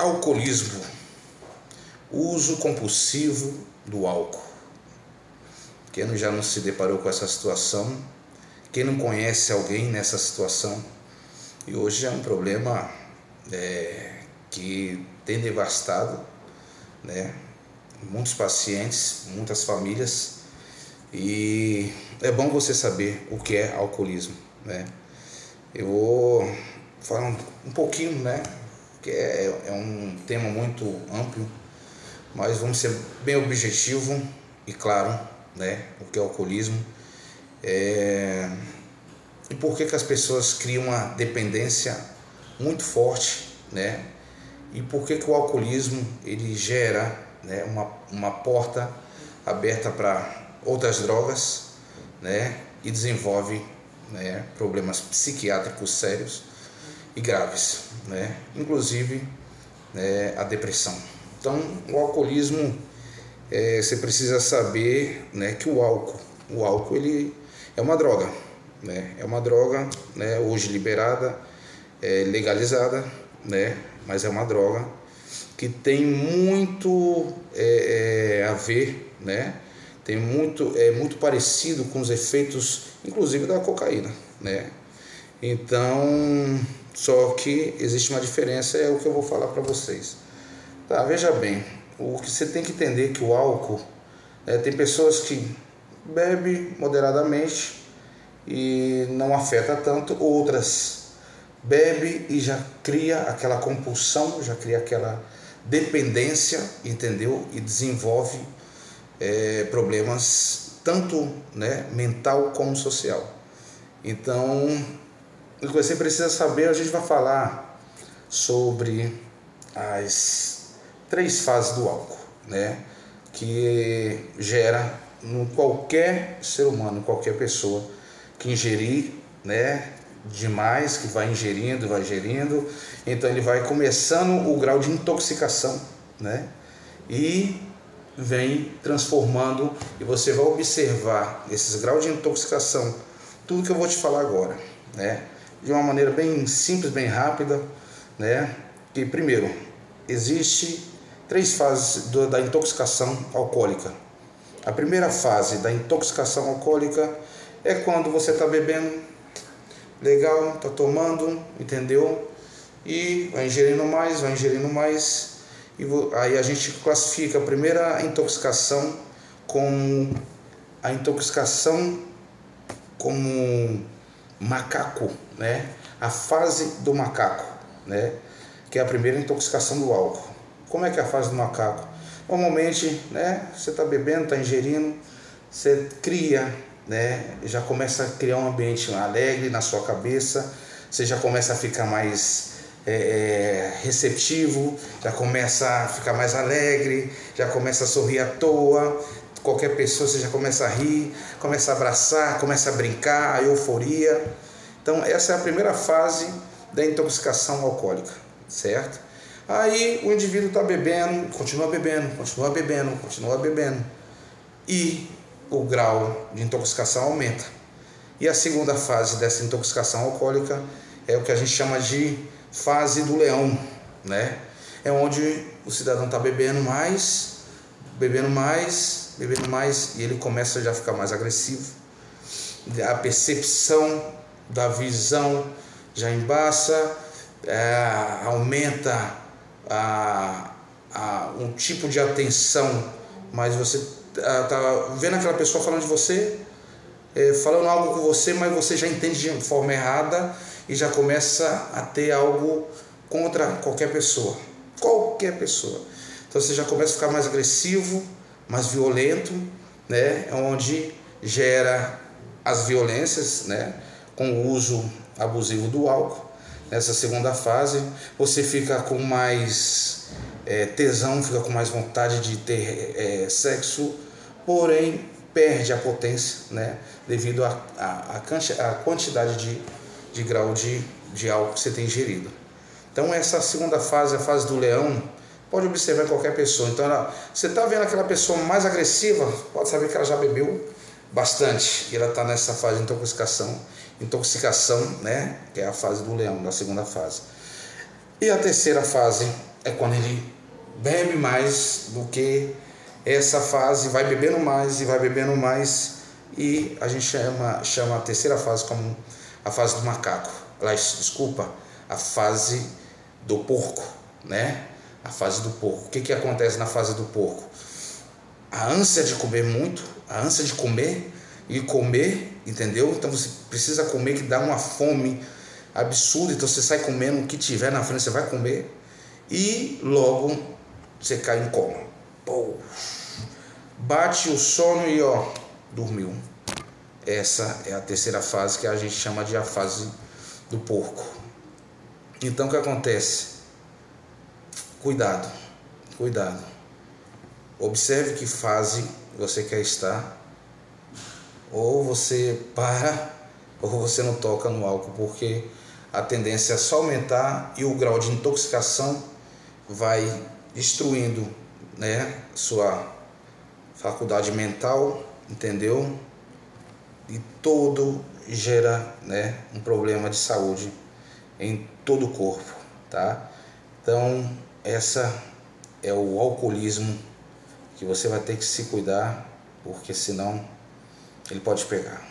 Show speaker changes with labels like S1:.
S1: Alcoolismo, uso compulsivo do álcool. Quem já não se deparou com essa situação? Quem não conhece alguém nessa situação? E hoje é um problema que tem devastado, muitos pacientes, muitas famílias, e é bom você saber o que é alcoolismo, Eu vou falar um pouquinho, que é um tema muito amplo, mas vamos ser bem objetivo e claro, o que é alcoolismo, e por que as pessoas criam uma dependência muito forte, e por que o alcoolismo ele gera uma porta aberta para outras drogas, e desenvolve problemas psiquiátricos sérios e graves, inclusive a depressão. Então, o alcoolismo, você precisa saber que o álcool ele é uma droga, é uma droga, hoje liberada, legalizada, mas é uma droga que tem muito a ver, tem muito parecido com os efeitos, inclusive da cocaína, Então, só que existe uma diferença, é o que eu vou falar para vocês. Tá, veja bem, o que você tem que entender é que o álcool, tem pessoas que bebem moderadamente e não afeta tanto, outras bebe e já cria aquela compulsão, já cria aquela dependência, entendeu? E desenvolve problemas tanto mental como social. Então, o que você precisa saber, a gente vai falar sobre as 3 fases do álcool, que gera em qualquer ser humano, qualquer pessoa que ingerir, demais, que vai ingerindo, então ele vai começando o grau de intoxicação, e vem transformando, e você vai observar esses graus de intoxicação, tudo que eu vou te falar agora, de uma maneira bem simples, bem rápida, que primeiro, existe 3 fases da intoxicação alcoólica. A primeira fase da intoxicação alcoólica é quando você está bebendo, legal, está tomando, entendeu? E vai ingerindo mais, e aí a gente classifica a primeira intoxicação como a intoxicação como macaco, a fase do macaco, que é a primeira intoxicação do álcool. Como é que é a fase do macaco? Normalmente, você está bebendo, está ingerindo, você cria, já começa a criar um ambiente alegre na sua cabeça, você já começa a ficar mais receptivo, já começa a ficar mais alegre, já começa a sorrir à toa, qualquer pessoa você já começa a rir, começa a abraçar, começa a brincar, a euforia. Então essa é a primeira fase da intoxicação alcoólica, certo? Aí o indivíduo está bebendo, continua bebendo, e o grau de intoxicação aumenta. E a segunda fase dessa intoxicação alcoólica é o que a gente chama de fase do leão, É onde o cidadão está bebendo mais, e ele começa já a ficar mais agressivo, a percepção da visão já embaça, aumenta um tipo de atenção, mas você está vendo aquela pessoa falando de você, falando algo com você, mas você já entende de forma errada e já começa a ter algo contra qualquer pessoa. Então você já começa a ficar mais agressivo, mais violento, onde gera as violências, com o uso abusivo do álcool. Nessa segunda fase, você fica com mais tesão, fica com mais vontade de ter sexo, porém perde a potência, devido à quantidade de grau de álcool que você tem ingerido. Então essa segunda fase, a fase do leão, pode observar em qualquer pessoa. Então você está vendo aquela pessoa mais agressiva, pode saber que ela já bebeu bastante, e ela está nessa fase de intoxicação, que é a fase do leão, da segunda fase. E a terceira fase é quando ele bebe mais do que essa fase, vai bebendo mais e vai bebendo mais, e a gente chama a terceira fase como a fase do macaco. Desculpa, a fase do porco, né? A fase do porco. O que acontece na fase do porco? A ânsia de comer muito, a ânsia de comer e comer, entendeu? Então você precisa comer, que dá uma fome absurda, então você sai comendo o que tiver na frente, você vai comer e logo você cai em coma. Pô, bate o sono e ó, dormiu. Essa é a terceira fase, que a gente chama de a fase do porco. Então o que acontece? Cuidado, cuidado. Observe que fase você quer estar. Ou você para, ou você não toca no álcool, porque a tendência é só aumentar e o grau de intoxicação vai destruindo, né, sua faculdade mental, entendeu? E todo gera, né, um problema de saúde em todo o corpo, tá? Então, essa é o alcoolismo que você vai ter que se cuidar, porque senão ele pode pegar.